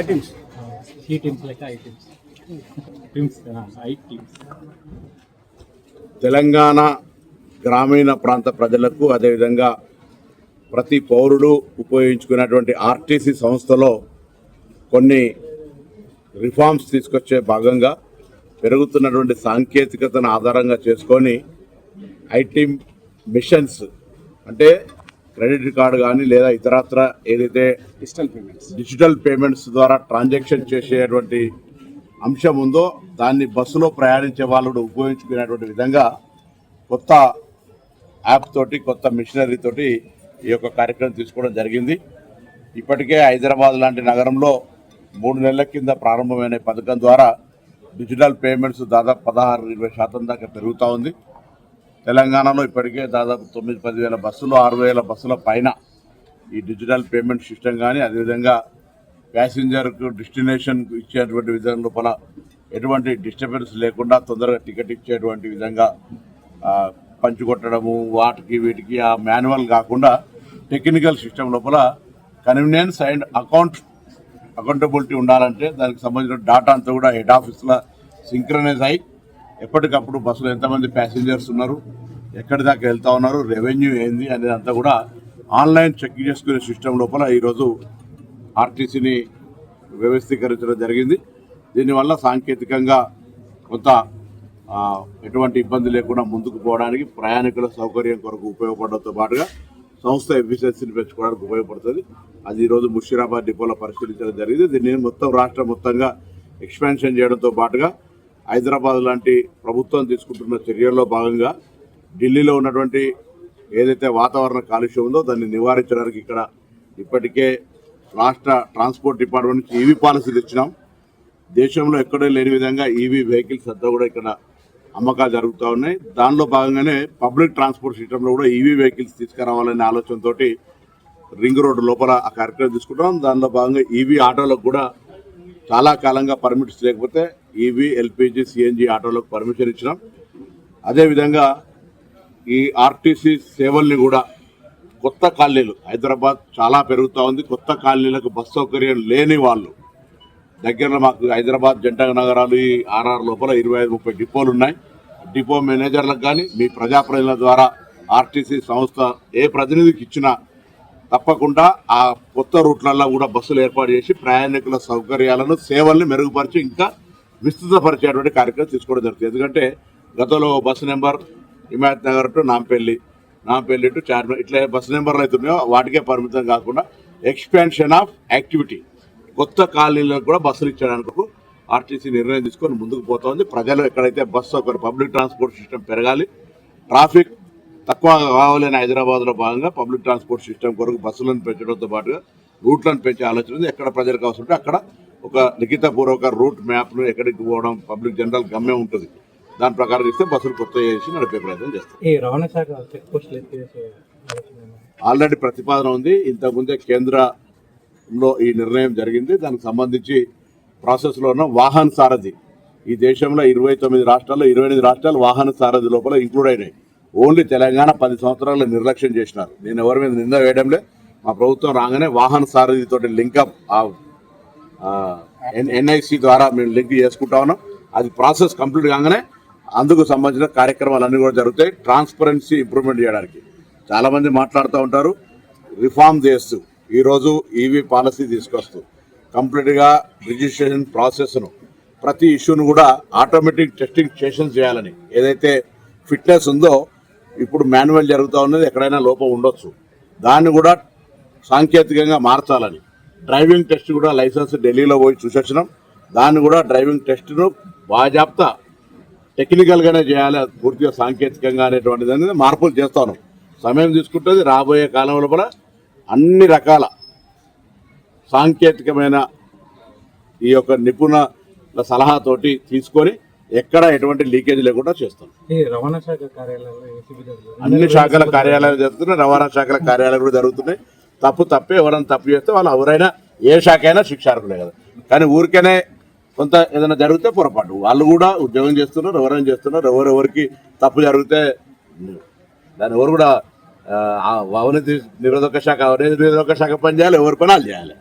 Teams C teams లెక్క I teams teams I teams. Telangana గ్రామీణ ప్రాంత ప్రజలకు అదేవిధంగా ప్రతి పౌరుడు ఉపయోగించుకునేటువంటి ఆర్టీసీ సంస్థలో కొన్ని రిఫార్మ్స్ తీసుకొచ్చే భాగంగా పెరుగుతున్నటువంటి సాంకేతికతను ఆధారంగా చేసుకొని ఐటీ మిషన్స్ అంటే క్రెడిట్ కార్డు కానీ లేదా ఇతరత్ర ఏదైతే డిజిటల్ పేమెంట్స్ ద్వారా ట్రాన్సాక్షన్ చేసేటువంటి అంశం ఉందో దాన్ని బస్సులో ప్రయాణించే వాళ్ళు ఉపయోగించుకునేటువంటి విధంగా కొత్త యాప్ తోటి కొత్త మిషనరీ తోటి ఈ యొక్క కార్యక్రమం తీసుకోవడం జరిగింది. ఇప్పటికే హైదరాబాద్ లాంటి నగరంలో 3 నెలల కింద ప్రారంభమైన పథకం ద్వారా డిజిటల్ పేమెంట్స్ దాదాపు 16-20% దాకా పెరుగుతూ ఉంది. తెలంగాణలో ఇప్పటికే దాదాపు 9-10 వేల బస్సులు 6,000 బస్సుల పైన ఈ డిజిటల్ పేమెంట్ సిస్టమ్ కానీ అదేవిధంగా ప్యాసింజర్కు డెస్టినేషన్ ఇచ్చేటువంటి విధానం లోపల ఎటువంటి డిస్టర్బెన్స్ లేకుండా తొందరగా టికెట్ ఇచ్చేటువంటి విధంగా పంచుకొట్టడము వాటికి వీటికి ఆ మాన్యువల్ కాకుండా టెక్నికల్ సిస్టమ్ లోపల కన్వీనియన్స్ అండ్ అకౌంటబిలిటీ ఉండాలంటే దానికి సంబంధించిన డాటా అంతా కూడా హెడ్ ఆఫీస్లో సింక్రనైజ్ అయ్యి ఎప్పటికప్పుడు బస్సులో ఎంతమంది ప్యాసింజర్స్ ఉన్నారు, ఎక్కడి దాకా వెళ్తూ ఉన్నారు, రెవెన్యూ ఏంది అనేది అంతా కూడా ఆన్లైన్ చెక్ చేసుకునే సిస్టమ్ లోపల ఈరోజు ఆర్టీసీని వ్యవస్థీకరించడం జరిగింది. దీనివల్ల సాంకేతికంగా కొంత ఎటువంటి ఇబ్బంది లేకుండా ముందుకు పోవడానికి ప్రయాణికుల సౌకర్యం కొరకు ఉపయోగపడడంతో పాటుగా సంస్థ ఎఫిషియన్సీని పెంచుకోవడానికి ఉపయోగపడుతుంది. అది ఈరోజు ముషీరాబాద్ డిపోలో పరిశీలించడం జరిగింది. దీన్ని మొత్తం రాష్ట్రం మొత్తంగా ఎక్స్పాన్షన్ చేయడంతో పాటుగా హైదరాబాద్ లాంటి ప్రభుత్వం తీసుకుంటున్న చర్యల్లో భాగంగా ఢిల్లీలో ఉన్నటువంటి ఏదైతే వాతావరణ కాలుష్యం ఉందో దాన్ని నివారించడానికి ఇక్కడ ఇప్పటికే రాష్ట్ర ట్రాన్స్పోర్ట్ డిపార్ట్మెంట్ నుంచి ఈవీ పాలసీ తెచ్చినాం. దేశంలో ఎక్కడో లేని విధంగా ఈవీ వెహికల్స్ అంతా కూడా ఇక్కడ అమ్మకాలు జరుగుతూ ఉన్నాయి. దానిలో భాగంగానే పబ్లిక్ ట్రాన్స్పోర్ట్ సిస్టంలో కూడా ఈవీ వెహికల్స్ తీసుకురావాలనే ఆలోచనతో రింగ్ రోడ్డు లోపల ఆ కార్యక్రమం తీసుకుంటాం. దానిలో భాగంగా ఈవీ ఆటోలకు కూడా చాలా కాలంగా పర్మిట్స్ లేకపోతే ఈవీ ఎల్పిజి సిఎన్జి ఆటోలకు పర్మిషన్ ఇచ్చినాం. అదేవిధంగా ఈ ఆర్టీసీ సేవల్ని కూడా కొత్త కాలనీలు హైదరాబాద్ చాలా పెరుగుతూ ఉంది. కొత్త కాలనీలకు బస్ సౌకర్యం లేని వాళ్ళు దగ్గరలో మాకు హైదరాబాద్ జంట నగరాలు ఈ ఆర్ఆర్ లోపల 25-30 డిపోలు ఉన్నాయి. డిపో మేనేజర్లకు కానీ మీ ప్రజాప్రతినిధుల ద్వారా ఆర్టీసీ సంస్థ ఏ ప్రతినిధికి ఇచ్చినా తప్పకుండా ఆ కొత్త రూట్లలో కూడా బస్సులు ఏర్పాటు చేసి ప్రయాణికుల సౌకర్యాలను సేవల్ని మెరుగుపరిచి ఇంకా విస్తృతపరిచేటువంటి కార్యక్రమం తీసుకోవడం జరుగుతుంది. ఎందుకంటే గతంలో bus number Himayat Nagar to Nampally to Charminar ఇట్లా బస్సు నెంబర్లు అవుతున్నాయో వాటికే పరిమితం కాకుండా ఎక్స్పాన్షన్ ఆఫ్ యాక్టివిటీ కొత్త కాలనీలకు కూడా బస్సులు ఇచ్చడానికి ఆర్టీసీ నిర్ణయం తీసుకొని ముందుకు పోతా ఉంది. ప్రజలు ఎక్కడైతే బస్సు సౌకర్యం పబ్లిక్ ట్రాన్స్పోర్ట్ సిస్టమ్ పెరగాలి, ట్రాఫిక్ తక్కువ కావాలని హైదరాబాద్లో భాగంగా పబ్లిక్ ట్రాన్స్పోర్ట్ సిస్టమ్ కొరకు బస్సులను పెంచడంతో పాటుగా రూట్లను పెంచే ఆలోచన ఉంది. ఎక్కడ ప్రజలకు అవసరం ఉంటే అక్కడ ఒక లిఖితపూర్వక రూట్ మ్యాప్ను ఎక్కడికి పోవడం పబ్లిక్ జనరల్ గమ్యం ఉంటుంది. దాని ప్రకారం ఇస్తే బస్సులు కొత్త చేసి నడిపే ప్రయత్నం చేస్తాం. ఆల్రెడీ ప్రతిపాదన ఉంది. ఇంతకుముందే కేంద్రంలో ఈ నిర్ణయం జరిగింది. దానికి సంబంధించి ప్రాసెస్లో ఉన్న వాహన సారథి ఈ దేశంలో 29 రాష్ట్రాల్లో 28 రాష్ట్రాలు వాహన సారథి లోపల ఇంక్లూడ్ అయినాయి. ఓన్లీ తెలంగాణ 10 సంవత్సరాలు నిర్లక్ష్యం చేసినారు. నేను ఎవరి మీద నింద వేయడంలే. మా ప్రభుత్వం రాగానే వాహన సారథితో లింకప్ ఎన్ఐసి ద్వారా మేము లింక్ చేసుకుంటా ఉన్నాం. అది ప్రాసెస్ కంప్లీట్ కాగానే అందుకు సంబంధించిన కార్యక్రమాలన్నీ కూడా జరుగుతాయి. ట్రాన్స్పరెన్సీ ఇంప్రూవ్మెంట్ చేయడానికి చాలామంది మాట్లాడుతూ ఉంటారు. రిఫార్మ్ చేస్తూ ఈరోజు ఈవీ పాలసీ తీసుకొస్తూ కంప్లీట్గా రిజిస్ట్రేషన్ ప్రాసెస్ను ప్రతి ఇష్యూను కూడా ఆటోమేటిక్ టెస్టింగ్ స్టేషన్స్ చేయాలని ఏదైతే ఫిట్నెస్ ఉందో ఇప్పుడు మాన్యువల్ జరుగుతూ ఉన్నది, ఎక్కడైనా లోపం ఉండొచ్చు, దాన్ని కూడా సాంకేతికంగా మార్చాలని డ్రైవింగ్ టెస్ట్ కూడా లైసెన్స్ ఢిల్లీలో పోయి చూసొచ్చినాం. దాన్ని కూడా డ్రైవింగ్ టెస్ట్ను బాజాప్తా టెక్నికల్గానే చేయాలి, పూర్తిగా సాంకేతికంగా అనేటువంటిది అనేది మార్పులు చేస్తా ఉన్నాం. సమయం తీసుకుంటుంది. రాబోయే కాలం లోపల అన్ని రకాల సాంకేతికమైన ఈ యొక్క నిపుణుల సలహాతోటి తీసుకొని ఎక్కడ ఎటువంటి లీకేజ్ లేకుండా చేస్తాం. రవాణా శాఖ అన్ని శాఖల కార్యాలయాలు జరుగుతున్నాయి. రవాణా శాఖల కార్యాలయాలు కూడా జరుగుతున్నాయి. తప్పే ఎవరైనా తప్పు చేస్తే వాళ్ళు ఎవరైనా ఏ శాఖ అయినా శిక్షార్హులే కదా. కానీ ఊరికేనే కొంత ఏదైనా జరిగితే పొరపాటు వాళ్ళు కూడా ఉద్యోగం చేస్తున్నారు, ఎవరైనా చేస్తున్నారు. ఎవరెవరికి తప్పు జరిగితే దాన్ని ఎవరు కూడా అవినీతి నిరోధక శాఖ పనిచేయాలి, ఎవరి పని వాళ్ళు చేయాలి.